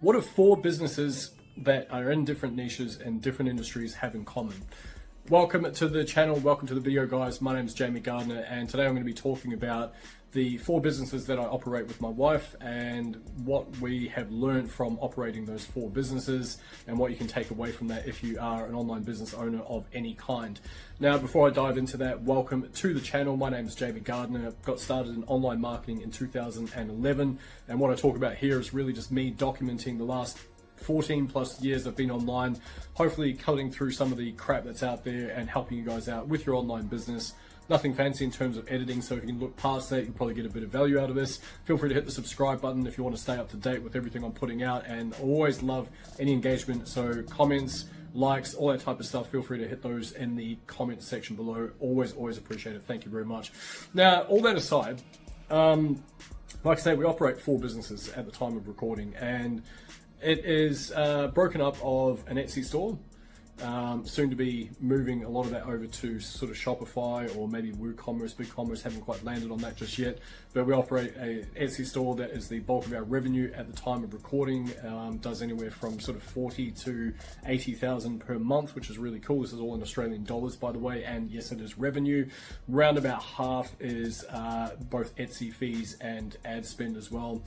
What do 4 businesses that are in different niches and different industries have in common? Welcome to the channel, welcome to the video guys. My name is Gardiner and today I'm going to be talking about the 4 businesses that I operate with my wife and what we have learned from operating those 4 businesses and what you can take away from that if you are an online business owner of any kind. Now, before I dive into that, welcome to the channel. My name is Gardiner. I got started in online marketing in 2011, and what I talk about here is really just me documenting the last 14 plus years I've been online, hopefully cutting through some of the crap that's out there and helping you guys out with your online business. Nothing fancy in terms of editing, so if you can look past that, you'll probably get a bit of value out of this. Feel free to hit the subscribe button if you want to stay up to date with everything I'm putting out, and I always love any engagement, so comments, likes, all that type of stuff, feel free to hit those in the comment section below. Always appreciate it. Thank you very much. Now, all that aside, like I say, we operate 4 businesses at the time of recording, and it is broken up of an Etsy store, soon to be moving a lot of that over to sort of Shopify or maybe WooCommerce. BigCommerce, haven't quite landed on that just yet, but we operate a Etsy store that is the bulk of our revenue at the time of recording. Does anywhere from sort of 40 to 80,000 per month, which is really cool. This is all in Australian dollars, by the way, and yes, it is revenue. Round about half is both Etsy fees and ad spend as well.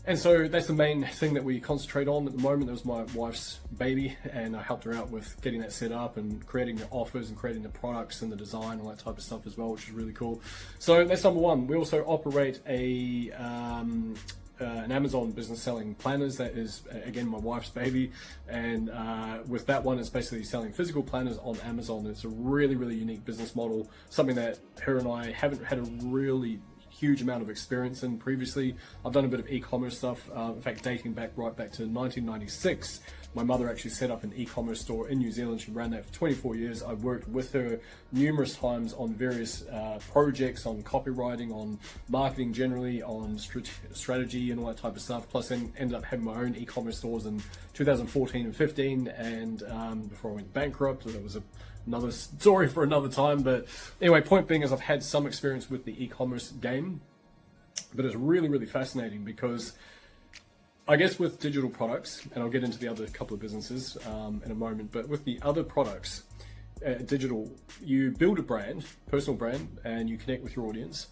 And so that's the main thing that we concentrate on at the moment. That was my wife's baby, and I helped her out with getting that set up and creating the offers and creating the products and the design, all that type of stuff as well, which is really cool. So that's number one. We also operate an Amazon business selling planners. That is, again, my wife's baby, and with that one, it's basically selling physical planners on Amazon. It's a really unique business model, something that her and I haven't had a really huge amount of experience in previously. I've done a bit of e-commerce stuff, in fact dating right back to 1996. My mother actually set up an e-commerce store in New Zealand. She ran that for 24 years. I worked with her numerous times on various projects, on copywriting, on marketing generally, on strategy and all that type of stuff. Plus then ended up having my own e-commerce stores in 2014 and 15, and before I went bankrupt. So that was another story for another time. But anyway, point being is I've had some experience with the e-commerce game, but it's really fascinating because I guess with digital products, and I'll get into the other couple of businesses in a moment, but with the other products, digital, you build a brand, personal brand, and you connect with your audience.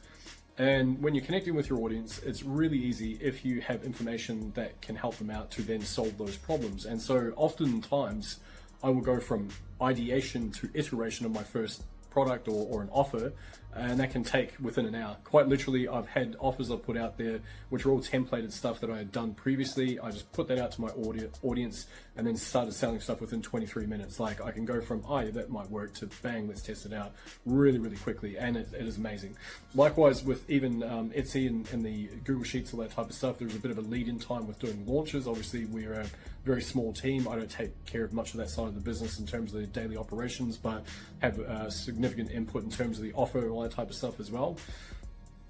And when you're connecting with your audience, it's really easy if you have information that can help them out to then solve those problems. And so oftentimes I will go from ideation to iteration of my first product or an offer, and that can take within an hour. Quite literally, I've had offers I've put out there which are all templated stuff that I had done previously. I just put that out to my audience and then started selling stuff within 23 minutes. Like, I can go from, oh yeah, that might work, to bang, let's test it out really quickly, and it is amazing. Likewise with even Etsy and the Google Sheets, all that type of stuff, there's a bit of a lead-in time with doing launches. Obviously, we're a very small team. I don't take care of much of that side of the business in terms of the daily operations, but have significant input in terms of the offer and all that type of stuff as well.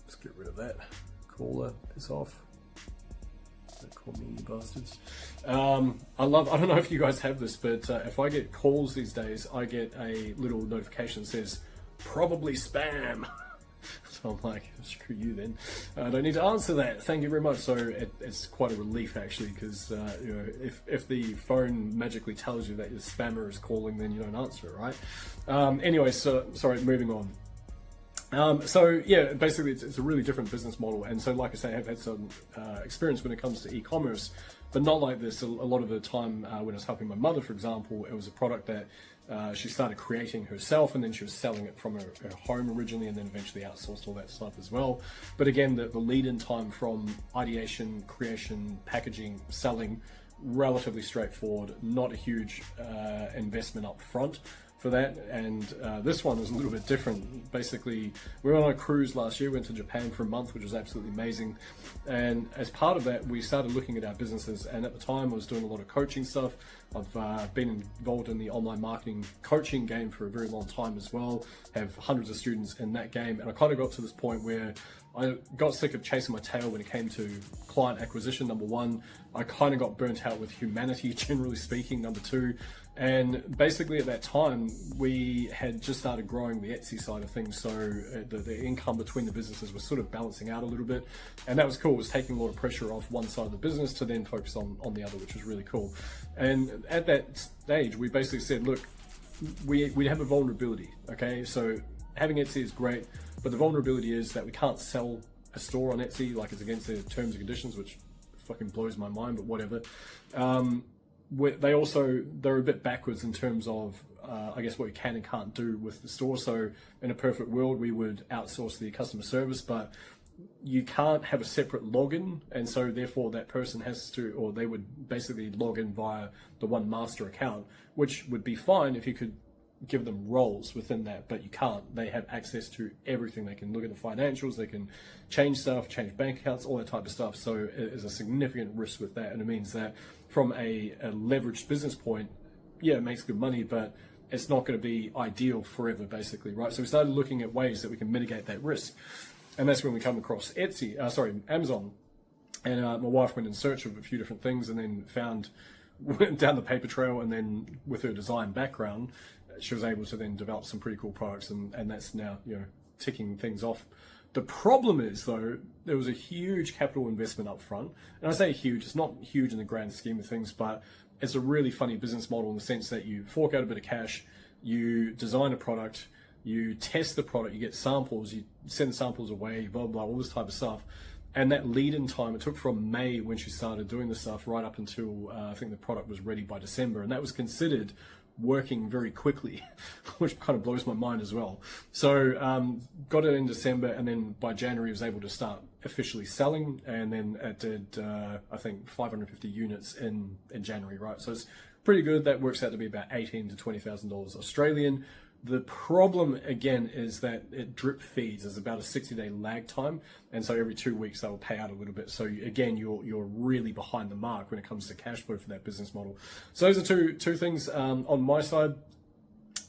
Let's get rid of that caller, piss off. Don't call me, you bastards. I don't know if you guys have this, but if I get calls these days, I get a little notification that says probably spam. So I'm like, screw you then. I don't need to answer that. Thank you very much. So it's quite a relief actually, because you know, if the phone magically tells you that your spammer is calling, then you don't answer it, right? Anyway, so sorry, moving on. So yeah, basically it's a really different business model. And so like I say, I've had some experience when it comes to e-commerce, but not like this. A lot of the time when I was helping my mother, for example, it was a product that she started creating herself, and then she was selling it from her home originally, and then eventually outsourced all that stuff as well. But again, the lead-in time from ideation, creation, packaging, selling, relatively straightforward, not a huge investment up front for that. And this one was a little bit different. Basically, we were on a cruise last year, went to Japan for a month, which was absolutely amazing. And as part of that, we started looking at our businesses, and at the time I was doing a lot of coaching stuff. I've been involved in the online marketing coaching game for a very long time as well, have hundreds of students in that game, and I kind of got to this point where I got sick of chasing my tail when it came to client acquisition. Number one, I kind of got burnt out with humanity, generally speaking. Number two, And basically at that time, we had just started growing the Etsy side of things. So the income between the businesses was sort of balancing out a little bit. And that was cool. It was taking a lot of pressure off one side of the business to then focus on the other, which was really cool. And at that stage, we basically said, look, we have a vulnerability, okay? So having Etsy is great, but the vulnerability is that we can't sell a store on Etsy, like it's against their terms and conditions, which fucking blows my mind, but whatever. They're a bit backwards in terms of, I guess, what you can and can't do with the store. So in a perfect world, we would outsource the customer service, but you can't have a separate login, and so therefore that person has to, or they would basically log in via the one master account, which would be fine if you could give them roles within that, but you can't. They have access to everything. They can look at the financials, they can change stuff, change bank accounts, all that type of stuff. So it is a significant risk with that, and it means that from a leveraged business point, yeah, it makes good money, but it's not going to be ideal forever, basically, right? So we started looking at ways that we can mitigate that risk, and that's when we come across Amazon, and my wife went in search of a few different things, and then went down the paper trail, and then with her design background, she was able to then develop some pretty cool products, and that's now, you know, ticking things off. The problem is, though, there was a huge capital investment up front. And I say huge, it's not huge in the grand scheme of things, but it's a really funny business model in the sense that you fork out a bit of cash, you design a product, you test the product, you get samples, you send samples away, blah, blah, all this type of stuff. And that lead-in time, it took from May when she started doing this stuff right up until I think the product was ready by December. And that was considered working very quickly, which kind of blows my mind as well. So got it in December, and then by January was able to start officially selling, and then it did I think 550 units in January, right? So it's pretty good. That works out to be about $18,000 to $20,000 Australian. The problem again is that it drip feeds. There's about a 60-day lag time, and so every 2 weeks they will pay out a little bit. So again, you're really behind the mark when it comes to cash flow for that business model. So those are two things on my side.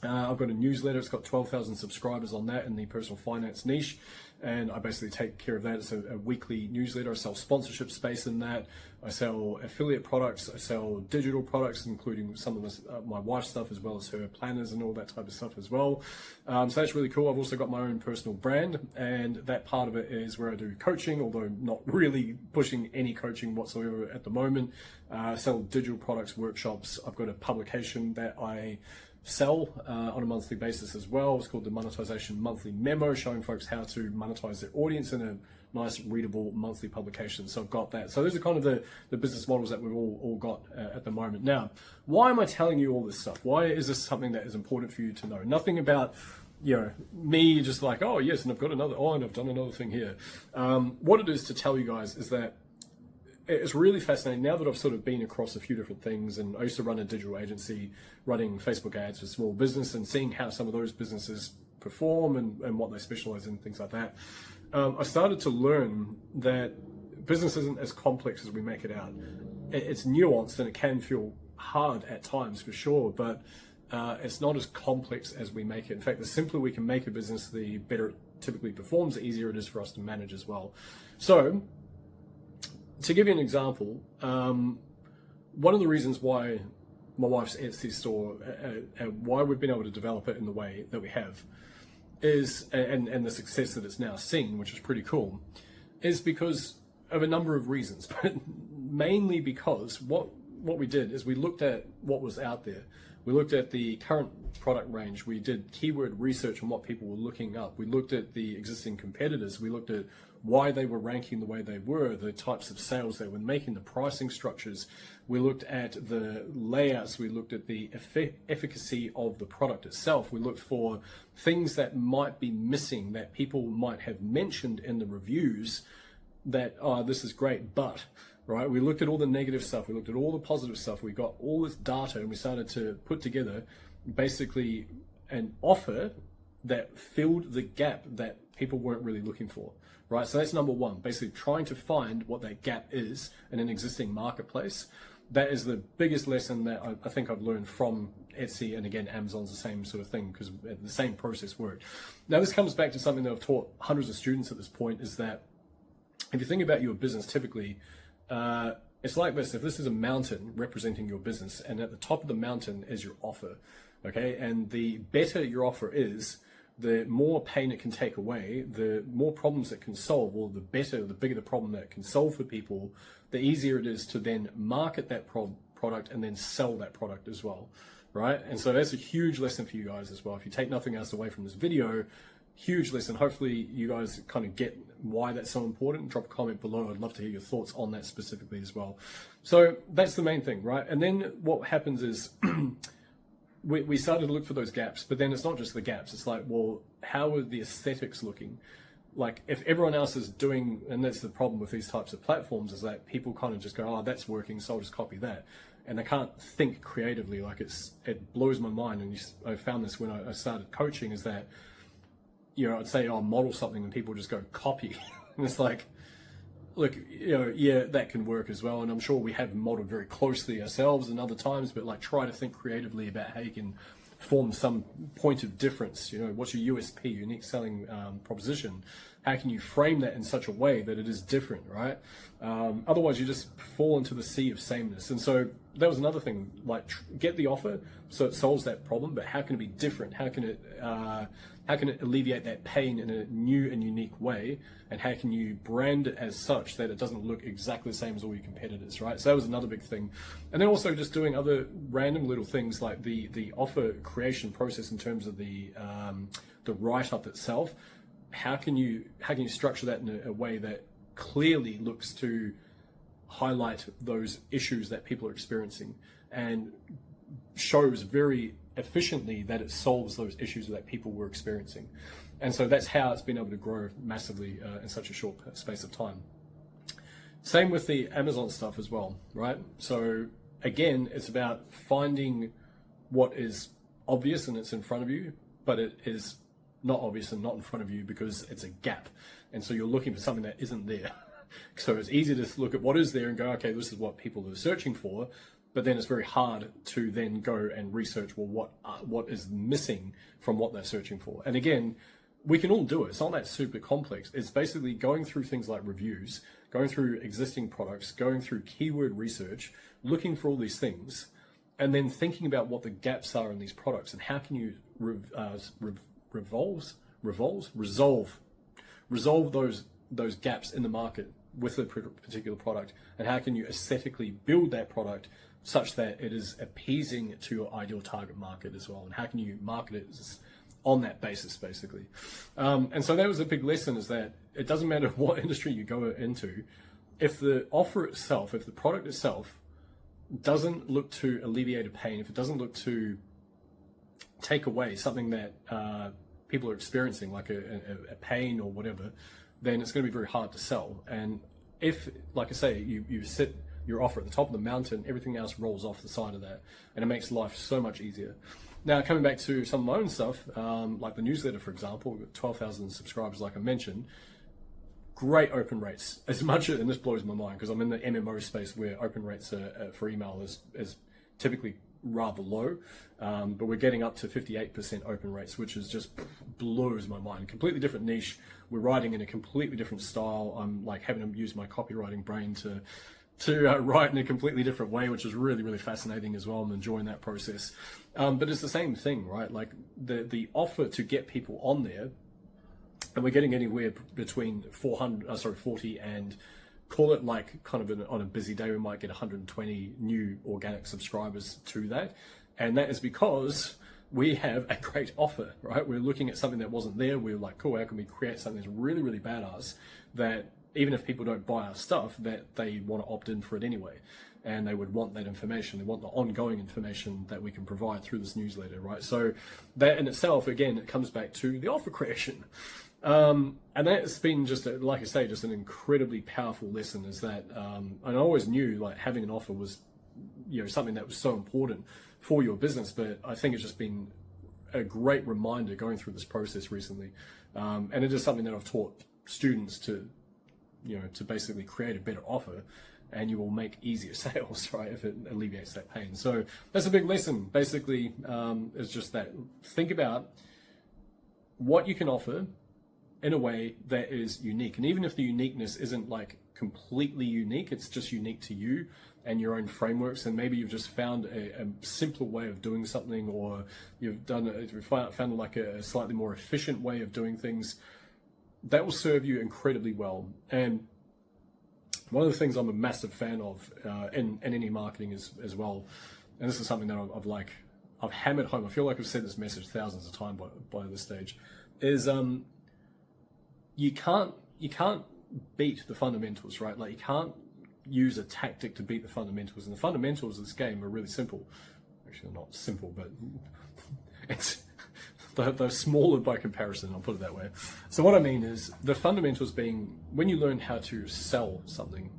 I've got a newsletter. It's got 12,000 subscribers on that in the personal finance niche, and I basically take care of that. It's a weekly newsletter. I sell sponsorship space in that. I sell affiliate products. I sell digital products, including some of my wife's stuff, as well as her planners and all that type of stuff as well. So that's really cool. I've also got my own personal brand, and that part of it is where I do coaching, although not really pushing any coaching whatsoever at the moment. I sell digital products, workshops. I've got a publication that I sell on a monthly basis as well. It's called the Monetization Monthly Memo, showing folks how to monetize their audience in a nice readable monthly publication. So I've got that. So those are kind of the business models that we've all got at the moment. Now, why am I telling you all this stuff? Why is this something that is important for you to know? Nothing about, you know, me just like, oh yes, and I've got another, oh, and I've done another thing here. What it is to tell you guys is that it's really fascinating now that I've sort of been across a few different things, and I used to run a digital agency running Facebook ads for small business, and seeing how some of those businesses perform and what they specialize in, things like that. I started to learn that business isn't as complex as we make it out. It's nuanced, and it can feel hard at times for sure, but it's not as complex as we make it. In fact, the simpler we can make a business, the better it typically performs, the easier it is for us to manage as well. So, to give you an example, one of the reasons why my wife's Etsy store, why we've been able to develop it in the way that we have, is, and the success that it's now seen, which is pretty cool, is because of a number of reasons, but mainly because what we did is we looked at what was out there. We looked at the current product range. We did keyword research on what people were looking up. We looked at the existing competitors. We looked at why they were ranking the way they were, the types of sales they were making, the pricing structures. We looked at the layouts. We looked at the efficacy of the product itself. We looked for things that might be missing, that people might have mentioned in the reviews, that, oh, this is great, but, right? We looked at all the negative stuff. We looked at all the positive stuff. We got all this data, and we started to put together basically an offer that filled the gap that people weren't really looking for, right? So that's number one, basically trying to find what that gap is in an existing marketplace. That is the biggest lesson that I think I've learned from Etsy, and again, Amazon's the same sort of thing, because the same process worked. Now, this comes back to something that I've taught hundreds of students at this point, is that if you think about your business, typically, it's like this. If this is a mountain representing your business, and at the top of the mountain is your offer, okay? And the better your offer is, the more pain it can take away, the more problems it can solve, or the bigger the problem that it can solve for people, the easier it is to then market that product and then sell that product as well, right? And so that's a huge lesson for you guys as well. If you take nothing else away from this video, huge lesson. Hopefully you guys kind of get why that's so important. Drop a comment below. I'd love to hear your thoughts on that specifically as well. So that's the main thing, right? And then what happens is we started to look for those gaps, but then it's not just the gaps. It's like, well, how are the aesthetics looking? Like if everyone else is doing, and that's the problem with these types of platforms, is that people kind of just go, oh, that's working, so I'll just copy that. And they can't think creatively. Like it blows my mind. And I found this when I started coaching, is that, you know, I'd say, I'll model something and people just go copy. And it's like, look, you know, yeah, that can work as well. And I'm sure we have modeled very closely ourselves and other times, but like try to think creatively about how you can form some point of difference. You know, what's your USP, unique selling proposition? How can you frame that in such a way that it is different, right? Otherwise you just fall into the sea of sameness. And so that was another thing, like get the offer so it solves that problem, but how can it be different? How can it alleviate that pain in a new and unique way? And how can you brand it as such that it doesn't look exactly the same as all your competitors, right? So that was another big thing. And then also just doing other random little things like the offer creation process in terms of the write-up itself. How can you structure that in a way that clearly looks to highlight those issues that people are experiencing and shows very efficiently that it solves those issues that people were experiencing? And so that's how it's been able to grow massively in such a short space of time. Same with the Amazon stuff as well, right? So again, it's about finding what is obvious and it's in front of you, but it is not obvious and not in front of you because it's a gap. And so you're looking for something that isn't there. So it's easy to look at what is there and go, okay, this is what people are searching for. But then it's very hard to then go and research, well, what is missing from what they're searching for. And again, we can all do it. It's not that super complex. It's basically going through things like reviews, going through existing products, going through keyword research, looking for all these things, and then thinking about what the gaps are in these products and how can you resolve those gaps in the market with a particular product, and how can you aesthetically build that product such that it is appeasing to your ideal target market as well, and how can you market it on that basis, basically. And so that was a big lesson, is that it doesn't matter what industry you go into, if the offer itself, if the product itself doesn't look to alleviate a pain, if it doesn't look to take away something that people are experiencing, like a pain or whatever, then it's going to be very hard to sell. And if, like I say, you sit your offer at the top of the mountain, everything else rolls off the side of that, and it makes life so much easier. Now, coming back to some of my own stuff, like the newsletter, for example, we've got 12,000 subscribers, like I mentioned. Great open rates, and this blows my mind because I'm in the MMO space where open rates for email is typically rather low, but we're getting up to 58% open rates, which is just blows my mind. Completely different niche. We're writing in a completely different style. I'm like having to use my copywriting brain to write in a completely different way, which is really, really fascinating as well. I'm enjoying that process. But it's the same thing, right? Like the offer to get people on there, and we're getting anywhere between 40 and, call it like kind of on a busy day, we might get 120 new organic subscribers to that. And that is because we have a great offer, right? We're looking at something that wasn't there. We're like, cool, how can we create something that's really, really badass, that even if people don't buy our stuff, that they want to opt in for it anyway. And they would want that information. They want the ongoing information that we can provide through this newsletter, right? So that in itself, again, it comes back to the offer creation. And that's been just, like I say, just an incredibly powerful lesson, is that, and I always knew like having an offer was, you know, something that was so important for your business, but I think it's just been a great reminder going through this process recently. And it is something that I've taught students to, you know, to basically create a better offer, and you will make easier sales, right, if it alleviates that pain. So that's a big lesson. Basically, it's just that, think about what you can offer in a way that is unique. And even if the uniqueness isn't like completely unique. It's just unique to you and your own frameworks, and maybe you've just found a simpler way of doing something, or you've found like a slightly more efficient way of doing things that will serve you incredibly well. And one of the things I'm a massive fan of in any marketing as well, and this is something that I've hammered home. I feel like I've said this message thousands of times by this stage, is you can't beat the fundamentals, right? Like, you can't use a tactic to beat the fundamentals, and the fundamentals of this game are really simple. Actually, they're not simple, but they're smaller by comparison, I'll put it that way. So what I mean is, the fundamentals being, when you learn how to sell something,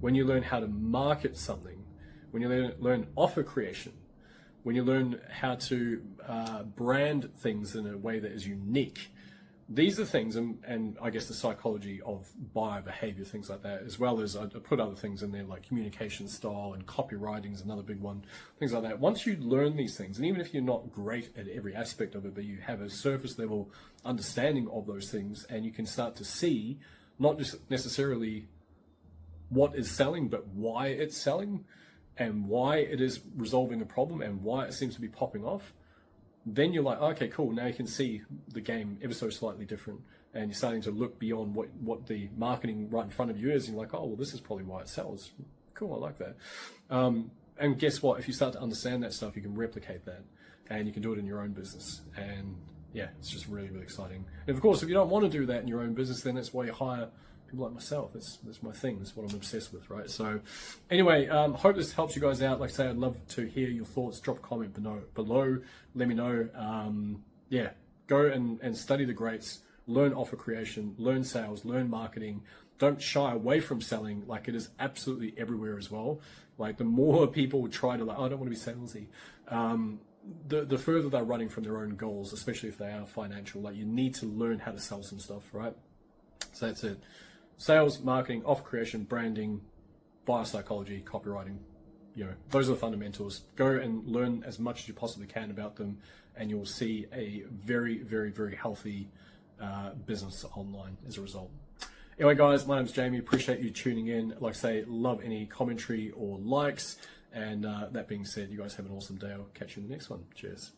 when you learn how to market something, when you learn offer creation, when you learn how to brand things in a way that is unique, these are things, and I guess the psychology of buyer behavior, things like that, as well as I put other things in there like communication style and copywriting is another big one, things like that. Once you learn these things, and even if you're not great at every aspect of it, but you have a surface level understanding of those things, and you can start to see not just necessarily what is selling, but why it's selling and why it is resolving a problem and why it seems to be popping off, then you're like, okay, cool, now you can see the game ever so slightly different, and you're starting to look beyond what the marketing right in front of you is, and you're like, oh, well, this is probably why it sells. Cool, I like that. And guess what? If you start to understand that stuff, you can replicate that, and you can do it in your own business. And yeah, it's just really, really exciting. And of course, if you don't want to do that in your own business, then that's why you hire people like myself. That's my thing. That's what I'm obsessed with, right? So anyway, hope this helps you guys out. Like I say, I'd love to hear your thoughts. Drop a comment below. Let me know. Yeah, go and study the greats. Learn offer creation, learn sales, learn marketing. Don't shy away from selling. Like, it is absolutely everywhere as well. Like, the more people try to, like, oh, I don't want to be salesy, the further they're running from their own goals, especially if they are financial. Like, you need to learn how to sell some stuff, right? So that's it. Sales, marketing, offer creation, branding, buyer psychology, copywriting. Those are the fundamentals. Go and learn as much as you possibly can about them, and you'll see a very, very, very healthy business online as a result. Anyway, guys, my name's Jamie. Appreciate you tuning in. Like I say, love any commentary or likes. And that being said, you guys have an awesome day. I'll catch you in the next one. Cheers.